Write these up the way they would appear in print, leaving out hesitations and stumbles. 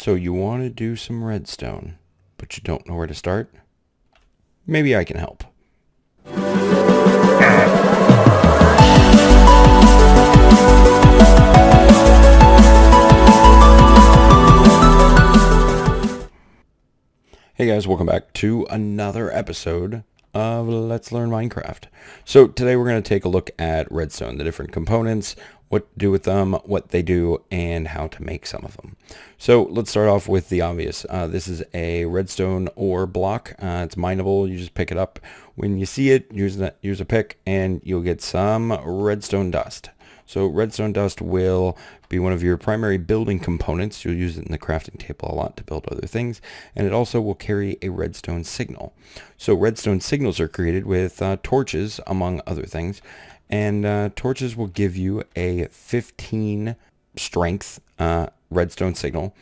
So you want to do some redstone, but you don't know where to start? Maybe I can help. Hey guys, welcome back to another episode of Let's Learn Minecraft. So today we're going to take a look at redstone, the different components, what to do with them, what they do, and how to make some of them. So let's start off with the obvious. This is a redstone ore block. It's mineable. You just pick it up. When you see it, use a pick, and you'll get some redstone dust. So redstone dust will be one of your primary building components. You'll use it in the crafting table a lot to build other things. And it also will carry a redstone signal. So redstone signals are created with torches, among other things. And torches will give you a 15 strength redstone signal.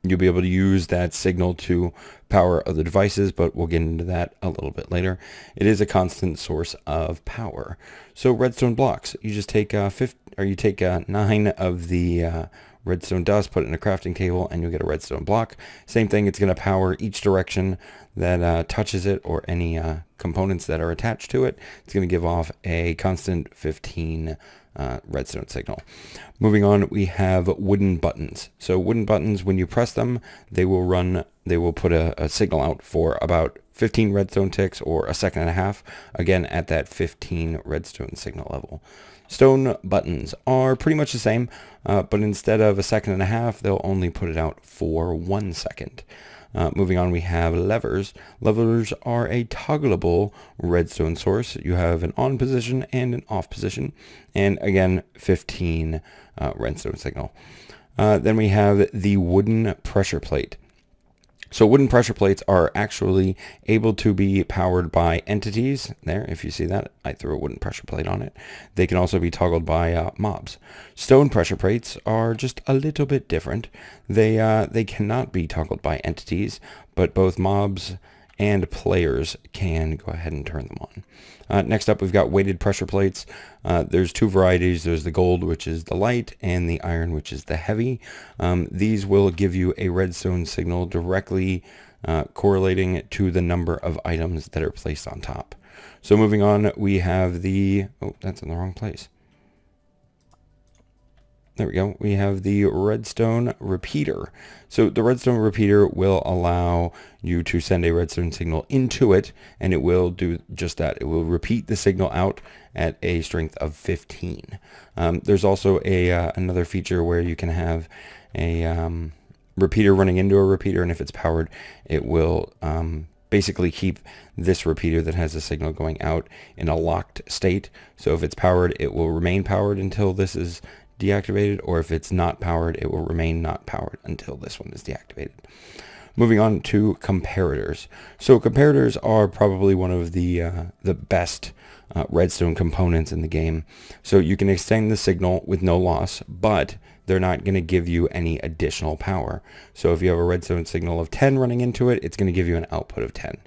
You'll be able to use that signal to power other devices, but we'll get into that a little bit later. It is a constant source of power. So redstone blocks, you just take 9 of the redstone dust, put it in a crafting table, and you'll get a redstone block. Same thing, it's going to power each direction that touches it or any components that are attached to it. It's going to give off a constant 15 redstone signal. Moving on, we have wooden buttons. So wooden buttons, when you press them, they will put a signal out for about 15 redstone ticks or a second and a half, again at that 15 redstone signal level. Stone buttons are pretty much the same, but instead of a second and a half, they'll only put it out for 1 second. Moving on, we have levers. Levers are a toggleable redstone source. You have an on position and an off position, and again, 15 redstone signal. Then we have the wooden pressure plate. So wooden pressure plates are actually able to be powered by entities. There, if you see that, I threw a wooden pressure plate on it. They can also be toggled by mobs. Stone pressure plates are just a little bit different. They cannot be toggled by entities, but both mobs and players can go ahead and turn them on. Next up, we've got weighted pressure plates. There's two varieties. There's the gold, which is the light, and the iron, which is the heavy. These will give you a redstone signal directly correlating to the number of items that are placed on top. So moving on, we have oh, that's in the wrong place. There we go. We have the redstone repeater. So the redstone repeater will allow you to send a redstone signal into it, and it will do just that. It will repeat the signal out at a strength of 15. There's also another feature where you can have a repeater running into a repeater, and if it's powered, it will basically keep this repeater that has a signal going out in a locked state. So if it's powered, it will remain powered until this is deactivated, or if it's not powered, it will remain not powered until this one is deactivated. Moving on to comparators. So comparators are probably one of the best redstone components in the game. So you can extend the signal with no loss, but they're not going to give you any additional power. So if you have a redstone signal of 10 running into it, it's going to give you an output of 10.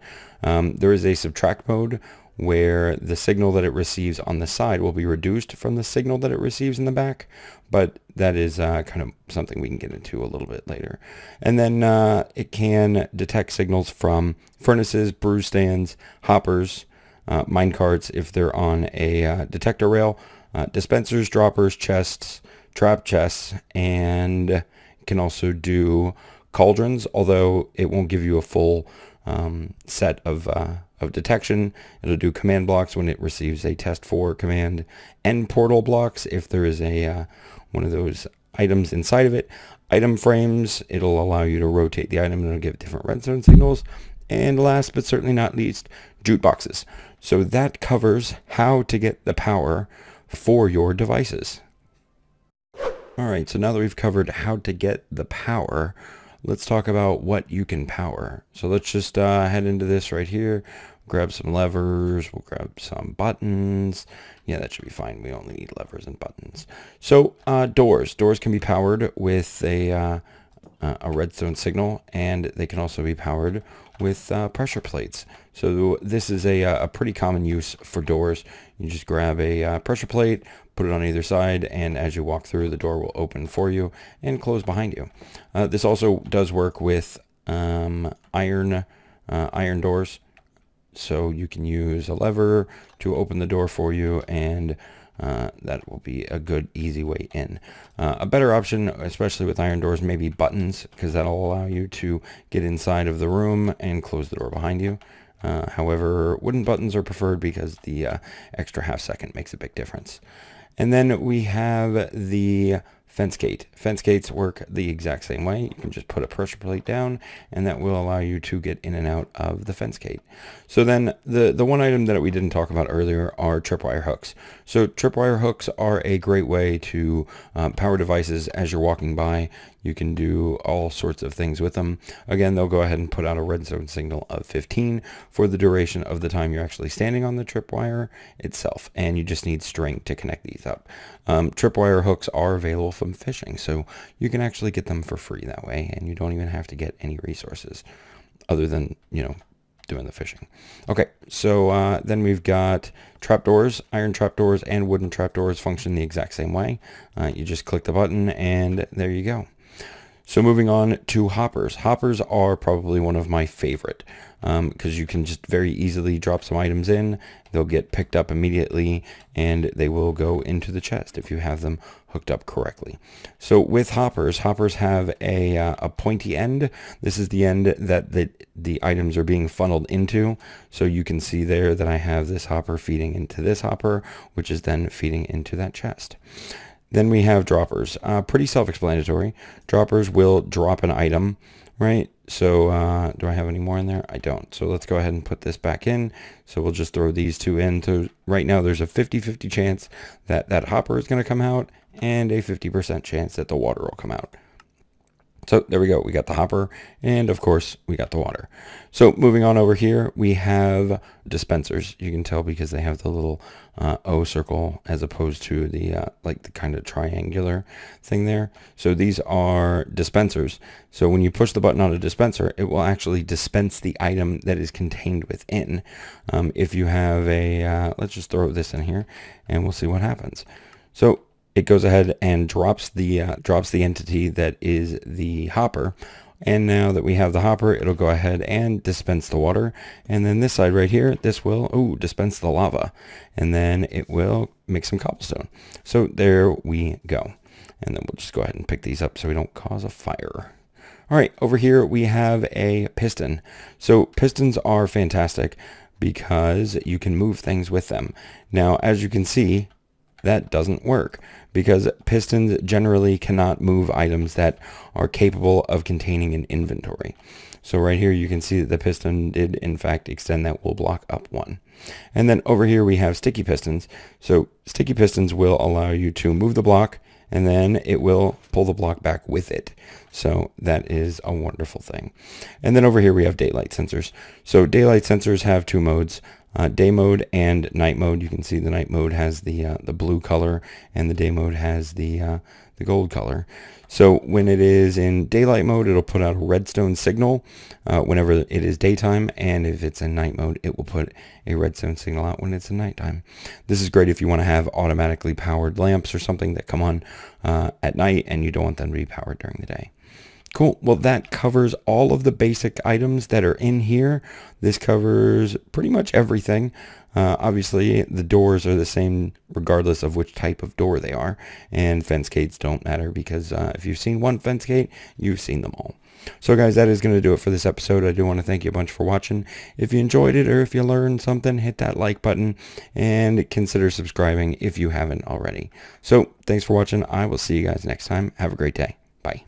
There is a subtract mode where the signal that it receives on the side will be reduced from the signal that it receives in the back, but that is kind of something we can get into a little bit later. And then it can detect signals from furnaces, brew stands, hoppers, mine carts if they're on a detector rail, dispensers, droppers, chests, trap chests, and can also do cauldrons, although it won't give you a full set of detection. It'll do command blocks when it receives a test 4 command, and portal blocks if there is a one of those items inside of it. Item frames, it'll allow you to rotate the item and it'll give different redstone signals. And last but certainly not least, jukeboxes. So that covers how to get the power for your devices. Alright, so now that we've covered how to get the power, let's talk about what you can power. So let's just head into this right here. Grab some levers. We'll grab some buttons. Yeah, that should be fine. We only need levers and buttons. So doors. Doors can be powered with a redstone signal, and they can also be powered with pressure plates. So this is a pretty common use for doors. You just grab a pressure plate, put put it on either side, and as you walk through, the door will open for you and close behind you. This also does work with iron doors, so you can use a lever to open the door for you, and that will be a good, easy way in. A better option, especially with iron doors, may be buttons, because that'll allow you to get inside of the room and close the door behind you. However, wooden buttons are preferred because the extra half second makes a big difference. And then we have the fence gate. Fence gates work the exact same way. You can just put a pressure plate down, and that will allow you to get in and out of the fence gate. So then the one item that we didn't talk about earlier are tripwire hooks. So tripwire hooks are a great way to power devices as you're walking by. You can do all sorts of things with them. Again, they'll go ahead and put out a redstone signal of 15 for the duration of the time you're actually standing on the tripwire itself, and you just need string to connect these up. Tripwire hooks are available from fishing, so you can actually get them for free that way, and you don't even have to get any resources other than, doing the fishing. Okay, so then we've got trapdoors. Iron trapdoors and wooden trapdoors function the exact same way. You just click the button, and there you go. So moving on to hoppers. Hoppers are probably one of my favorite because you can just very easily drop some items in. They'll get picked up immediately, and they will go into the chest if you have them hooked up correctly. So with hoppers have a pointy end. This is the end that the items are being funneled into. So you can see there that I have this hopper feeding into this hopper, which is then feeding into that chest. Then we have droppers. Pretty self-explanatory. Droppers will drop an item, right? So do I have any more in there? I don't. So let's go ahead and put this back in. So we'll just throw these two in. So right now there's a 50-50 chance that that hopper is going to come out, and a 50% chance that the water will come out. So there we go. We got the hopper, and of course we got the water. So moving on over here, we have dispensers. You can tell because they have the little O circle as opposed to the like the kind of triangular thing there. So these are dispensers. So when you push the button on a dispenser, it will actually dispense the item that is contained within. If you have a, let's just throw this in here, and we'll see what happens. So it goes ahead and drops the entity that is the hopper. And now that we have the hopper, it'll go ahead and dispense the water. And then this side right here, this will dispense the lava. And then it will make some cobblestone. So there we go. And then we'll just go ahead and pick these up so we don't cause a fire. All right, over here we have a piston. So pistons are fantastic because you can move things with them. Now, as you can see, that doesn't work because pistons generally cannot move items that are capable of containing an inventory. So right here you can see that the piston did in fact extend that wool block up one. And then over here we have sticky pistons. So sticky pistons will allow you to move the block, and then it will pull the block back with it. So that is a wonderful thing. And then over here we have daylight sensors. So daylight sensors have two modes. Day mode and night mode. You can see the night mode has the blue color, and the day mode has the gold color. So when it is in daylight mode, it'll put out a redstone signal whenever it is daytime, and if it's in night mode, it will put a redstone signal out when it's in nighttime. This is great if you want to have automatically powered lamps or something that come on at night, and you don't want them to be powered during the day. Cool. Well, that covers all of the basic items that are in here. This covers pretty much everything. Obviously, the doors are the same regardless of which type of door they are. And fence gates don't matter because if you've seen one fence gate, you've seen them all. So guys, that is going to do it for this episode. I do want to thank you a bunch for watching. If you enjoyed it or if you learned something, hit that like button and consider subscribing if you haven't already. So thanks for watching. I will see you guys next time. Have a great day. Bye.